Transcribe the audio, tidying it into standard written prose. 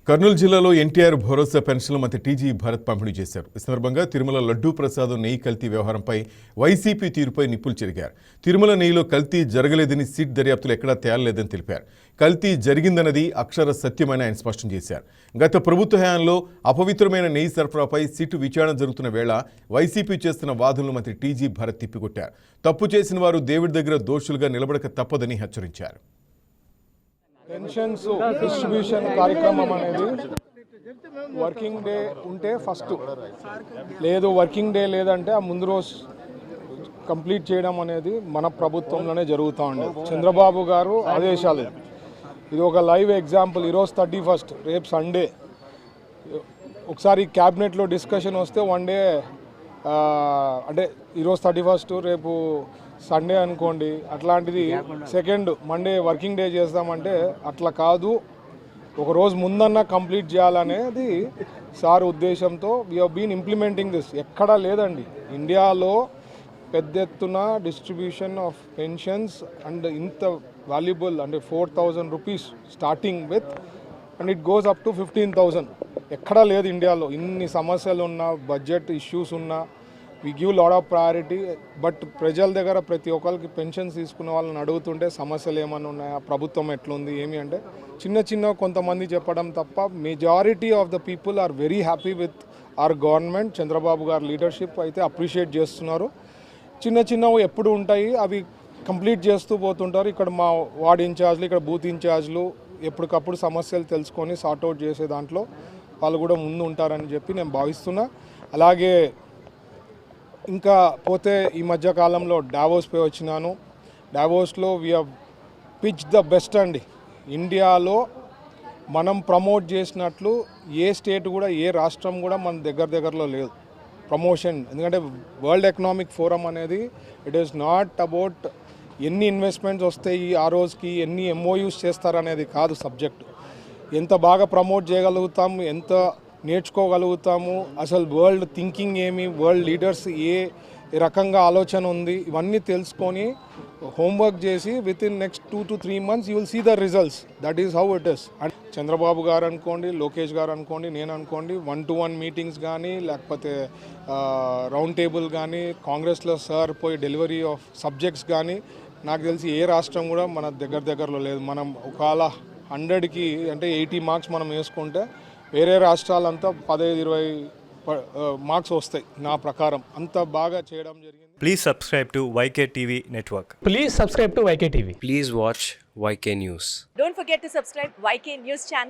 కర్నూలు జిల్లాలో ఎన్టీఆర్ భరోసా పెన్షన్ల మంత్రి టీజీ భరత్ పంపిణీ చేశారు. ఈ సందర్భంగా తిరుమల లడ్డూ ప్రసాదం నెయ్యి కల్తీ వ్యవహారంపై వైసీపీ తీరుపై నిప్పులు చెరిగారు. తిరుమల నెయ్యిలో కల్తీ జరగలేదని సిట్ దర్యాప్తులు ఎక్కడా తేలలేదని తెలిపారు. కల్తీ జరిగిందన్నది అక్షర సత్యమని ఆయన స్పష్టం చేశారు. గత ప్రభుత్వ హయాంలో అపవిత్రమైన నెయ్యి సరఫరాపై సిట్ విచారణ జరుగుతున్న వేళ వైసీపీ చేస్తున్న వాదనలు మంత్రి టీజీ భరత్ తిప్పికొట్టారు. తప్పు చేసిన వారు దేవుడి దగ్గర దోషులుగా నిలబడక తప్పదని హెచ్చరించారు. పెన్షన్స్ డిస్ట్రిబ్యూషన్ కార్యక్రమం అనేది వర్కింగ్ డే ఉంటే ఫస్ట్, లేదు వర్కింగ్ డే లేదంటే ఆ ముందు రోజు కంప్లీట్ చేయడం అనేది మన ప్రభుత్వంలోనే జరుగుతూ ఉండేది. చంద్రబాబు గారు ఆదేశాలు, ఇది ఒక లైవ్ ఎగ్జాంపుల్. ఈరోజు 31, రేపు సండే. ఒకసారి క్యాబినెట్లో డిస్కషన్ వస్తే వన్ డే, అంటే ఈరోజు 31, రేపు సండే అనుకోండి, అట్లాంటిది సెకండ్ మండే వర్కింగ్ డే చేస్తామంటే అట్లా కాదు, ఒక రోజు ముందన్నా కంప్లీట్ చేయాలనేది సార్ ఉద్దేశంతో we have been implementing this. ఎక్కడా లేదండి ఇండియాలో పెద్ద ఎత్తున డిస్ట్రిబ్యూషన్ ఆఫ్ పెన్షన్స్ అండ్ ఇంత వాల్యుబుల్ అంటే 4,000 rupees starting with and it goes up to 15,000. ఎక్కడా లేదు ఇండియాలో. ఇన్ని సమస్యలు ఉన్నా, బడ్జెట్ ఇష్యూస్ ఉన్నా, we give lot of priority. But ప్రజల దగ్గర ప్రతి ఒక్కరికి పెన్షన్స్ తీసుకున్న వాళ్ళని అడుగుతుంటే సమస్యలు ఏమైనా ఉన్నాయా, ప్రభుత్వం ఎట్లుంది, ఏమి అంటే చిన్న కొంతమంది చెప్పడం తప్ప majority of the people are very happy with our government. Chandrababu గారి లీడర్షిప్ అయితే అప్రిషియేట్ చేస్తున్నారు. చిన్నవి ఎప్పుడు ఉంటాయి, అవి కంప్లీట్ చేస్తూ పోతుంటారు. ఇక్కడ మా వార్డ్ ఇన్ఛార్జ్లు, ఇక్కడ బూత్ ఇన్ఛార్జ్లు ఎప్పటికప్పుడు సమస్యలు తెలుసుకొని సార్ట్అవుట్ చేసే దాంట్లో వాళ్ళు కూడా ముందు ఉంటారని చెప్పి నేను భావిస్తున్నా. అలాగే ఇంకా పోతే ఈ మధ్య కాలంలో డావోస్ పోయి వచ్చినాను. డావోస్లో we have pitch the best అండి. ఇండియాలో మనం ప్రమోట్ చేసినట్లు ఏ స్టేట్ కూడా, ఏ రాష్ట్రం కూడా మన దగ్గరలో లేదు ప్రమోషన్. ఎందుకంటే వరల్డ్ ఎకనామిక్ ఫోరం అనేది ఇట్ ఈస్ నాట్ అబౌట్ ఎన్ని ఇన్వెస్ట్మెంట్స్ వస్తాయి ఆ రోజుకి, ఎన్ని ఎంఓయూస్ చేస్తారనేది కాదు సబ్జెక్ట్. ఎంత బాగా ప్రమోట్ చేయగలుగుతాం, ఎంత నేర్చుకోగలుగుతాము, అసలు వరల్డ్ థింకింగ్ ఏమి, వరల్డ్ లీడర్స్ ఏ రకంగా ఆలోచన ఉంది, ఇవన్నీ తెలుసుకొని హోంవర్క్ చేసి with in next 2 to 3 months you will see the results. That is how it is. And Chandrababu garu అనుకోండి, లోకేష్ గారు అనుకోండి, నేను అనుకోండి, 1-to-1 మీటింగ్స్ కానీ, లేకపోతే రౌండ్ టేబుల్ కానీ, కాంగ్రెస్లో సార్ పోయి డెలివరీ ఆఫ్ సబ్జెక్ట్స్ కానీ, నాకు తెలిసి ఏ రాష్ట్రం కూడా మన దగ్గరలో లేదు. మనం ఒకవేళ 100కి అంటే 80 మార్క్స్ మనం వేసుకుంటే వేరే రాష్ట్రాలంతా 15-20 మార్క్స్ వస్తాయి నా ప్రకారం. అంత బాగా చేయడం జరిగింది. Please subscribe to YK TV Network. Please subscribe to YK TV. Please watch YK News. Don't forget to subscribe YK News channel.